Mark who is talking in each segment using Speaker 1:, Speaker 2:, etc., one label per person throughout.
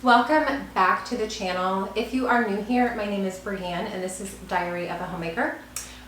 Speaker 1: Welcome back to the channel. If you are new here, my name is Brianne and this is Diary of a Homemaker.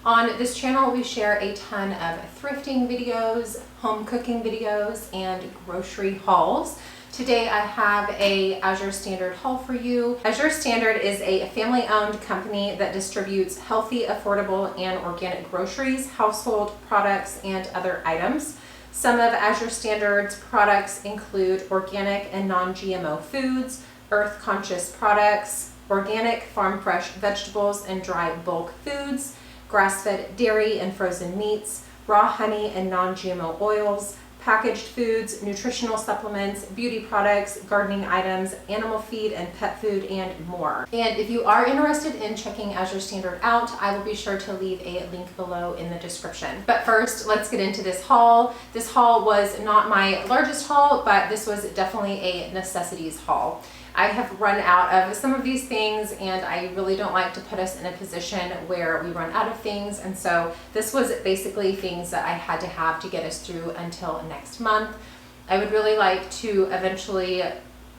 Speaker 1: On this channel, we share a ton of thrifting videos, home cooking videos, and grocery hauls. Today I have a Azure Standard haul for you. Azure Standard is a family-owned company that distributes healthy, affordable, and organic groceries, household products, and other items. Some of Azure Standard's products include organic and non-GMO foods, earth-conscious products, organic farm-fresh vegetables and dry bulk foods, grass-fed dairy and frozen meats, raw honey and non-GMO oils, packaged foods, nutritional supplements, beauty products, gardening items, animal feed and pet food, and more. And if you are interested in checking Azure Standard out, I will be sure to leave a link below in the description. But first, let's get into this haul. This haul was not my largest haul, but this was definitely a necessities haul. I have run out of some of these things and I really don't like to put us in a position where we run out of things, and so this was basically things that I had to have to get us through until next month. I would really like to eventually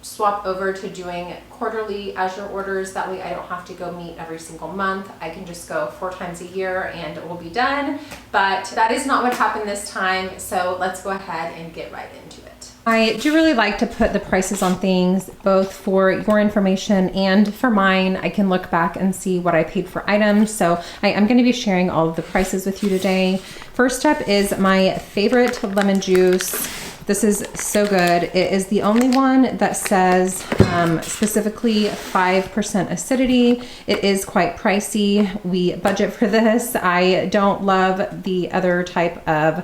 Speaker 1: swap over to doing quarterly Azure orders. That way I don't have to go meet every single month. I can just go 4 times a year and we'll be done. But that is not what happened this time, so let's go ahead and get right into it. I do really like to put the prices on things, both for your information and for mine. I can look back and see what I paid for items. So I am going to be sharing all of the prices with you today. First up is my favorite lemon juice. This is so good. It is the only one that says specifically 5% acidity. It is quite pricey. We budget for this. I don't love the other type of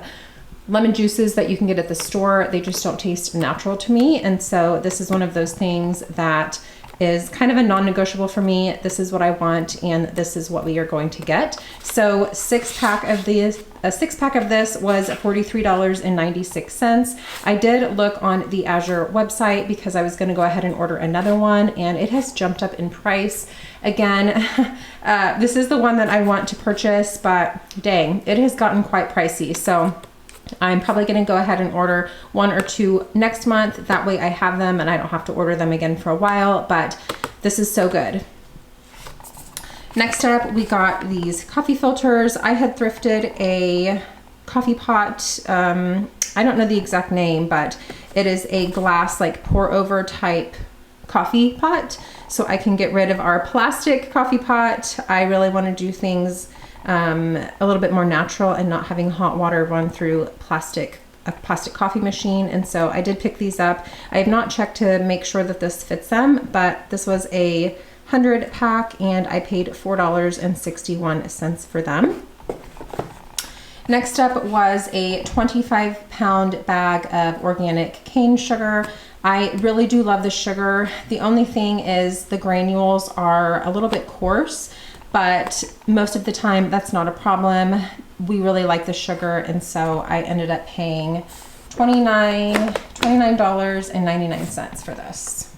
Speaker 1: lemon juices that you can get at the store. They just don't taste natural to me. And so this is one of those things that is kind of a non-negotiable for me. This is what I want and this is what we are going to get. So a six pack of this was $43.96. I did look on the Azure website because I was going to go ahead and order another one, and it has jumped up in price. Again, this is the one that I want to purchase, but dang, it has gotten quite pricey. So I'm probably going to go ahead and order 1 or 2 next month. That way I have them and I don't have to order them again for a while, but this is so good. Next up, we got these coffee filters. I had thrifted a coffee pot. I don't know the exact name, but it is a glass, like pour over type coffee pot. So I can get rid of our plastic coffee pot. I really want to do things a little bit more natural and not having hot water run through a plastic coffee machine. And so I did pick these up. I have not checked to make sure that this fits them, but this was a 100 pack and I paid $4.61 for them. Next up was a 25-pound bag of organic cane sugar. I really do love the sugar. The only thing is the granules are a little bit coarse, but most of the time that's not a problem. We really like the sugar, and so I ended up paying $29.99 for this.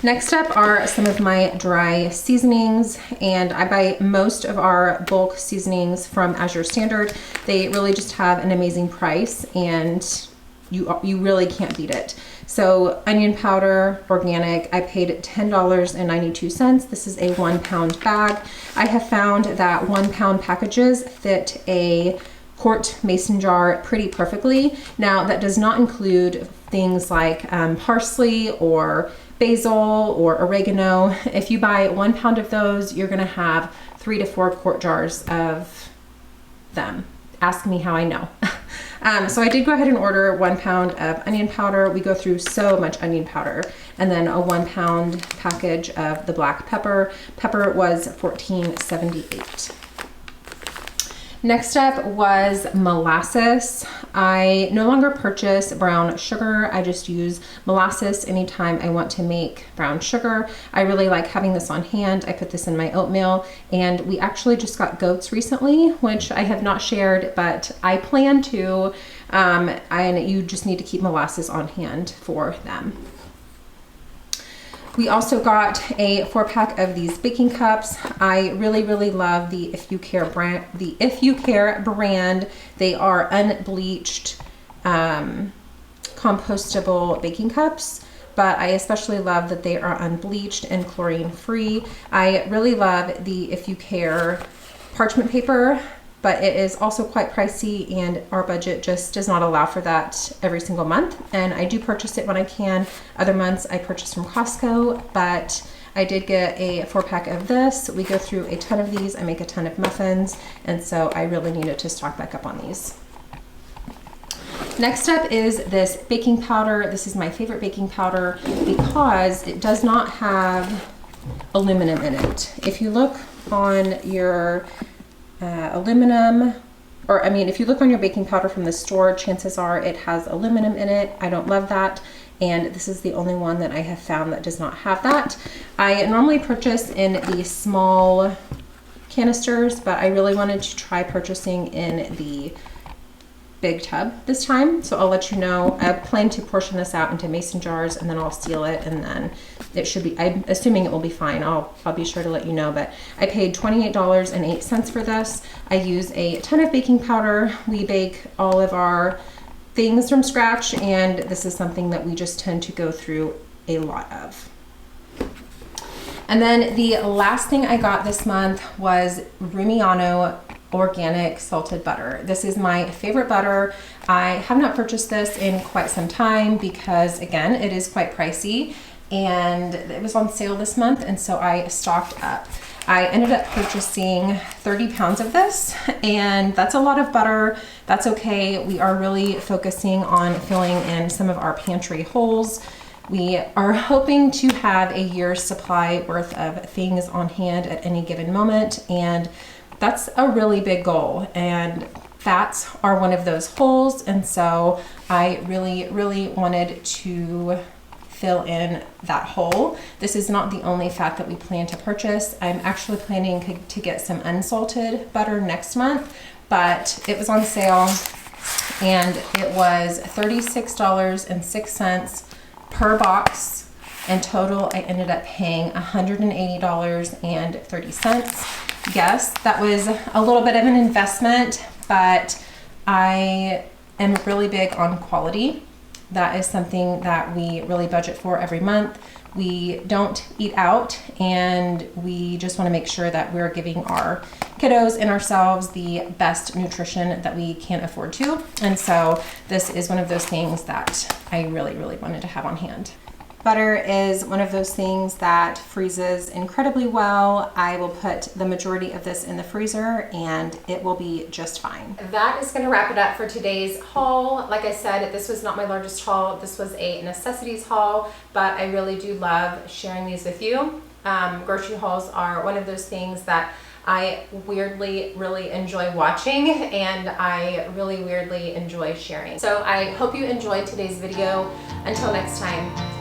Speaker 1: Next up are some of my dry seasonings, and I buy most of our bulk seasonings from Azure Standard. They really just have an amazing price and you really can't beat it. So onion powder, organic, I paid $10.92. This is a 1 pound bag. I have found that 1 pound packages fit a quart mason jar pretty perfectly. Now that does not include things like parsley or basil or oregano. If you buy 1 pound of those, you're gonna have 3 to 4 quart jars of them. Ask me how I know. So I did go ahead and order 1 pound of onion powder. We go through so much onion powder. And then a 1 pound package of the black pepper. Pepper was $14.78. Next up was molasses. I no longer purchase brown sugar. I just use molasses anytime I want to make brown sugar. I really like having this on hand. I put this in my oatmeal, and we actually just got goats recently, which I have not shared, but I plan to, and you just need to keep molasses on hand for them. We also got a 4-pack of these baking cups. I really, really love the If You Care brand. They are unbleached, compostable baking cups. but I especially love that they are unbleached and chlorine free. I really love the If You Care parchment paper, but it is also quite pricey and our budget just does not allow for that every single month. And I do purchase it when I can. Other months I purchase from Costco, but I did get a 4-pack of this. We go through a ton of these. I make a ton of muffins, and so I really needed to stock back up on these. Next up is this baking powder. This is my favorite baking powder because it does not have aluminum in it. If you look on your if you look on your baking powder from the store, chances are it has aluminum in it. I don't love that. And this is the only one that I have found that does not have that. I normally purchase in the small canisters, but I really wanted to try purchasing in the big tub this time. So I'll let you know. I plan to portion this out into mason jars and then I'll seal it, and then it should be, I'm assuming it will be fine. I'll be sure to let you know, but I paid $28.08 for this. I use a ton of baking powder. We bake all of our things from scratch, and this is something that we just tend to go through a lot of. And then the last thing I got this month was Rumiano organic salted butter. This is my favorite butter. I have not purchased this in quite some time because, again, it is quite pricey, and it was on sale this month, and so I stocked up. I ended up purchasing 30 pounds of this, and that's a lot of butter. That's okay. We are really focusing on filling in some of our pantry holes. We are hoping to have a year's supply worth of things on hand at any given moment, and that's a really big goal, and fats are one of those holes, and so I really wanted to fill in that hole. This is not the only fat that we plan to purchase. I'm actually planning to get some unsalted butter next month, but it was on sale and it was $36.06 per box. In total, I ended up paying $180.30. Yes, that was a little bit of an investment, but I am really big on quality. That is something that we really budget for every month. We don't eat out, and we just want to make sure that we're giving our kiddos and ourselves the best nutrition that we can afford to. And so this is one of those things that I really wanted to have on hand. Butter is one of those things that freezes incredibly well. I will put the majority of this in the freezer and it will be just fine. That is going to wrap it up for today's haul. Like I said, this was not my largest haul. This was a necessities haul, but I really do love sharing these with you. Grocery hauls are one of those things that I weirdly really enjoy watching, and I really weirdly enjoy sharing. So I hope you enjoyed today's video. Until next time.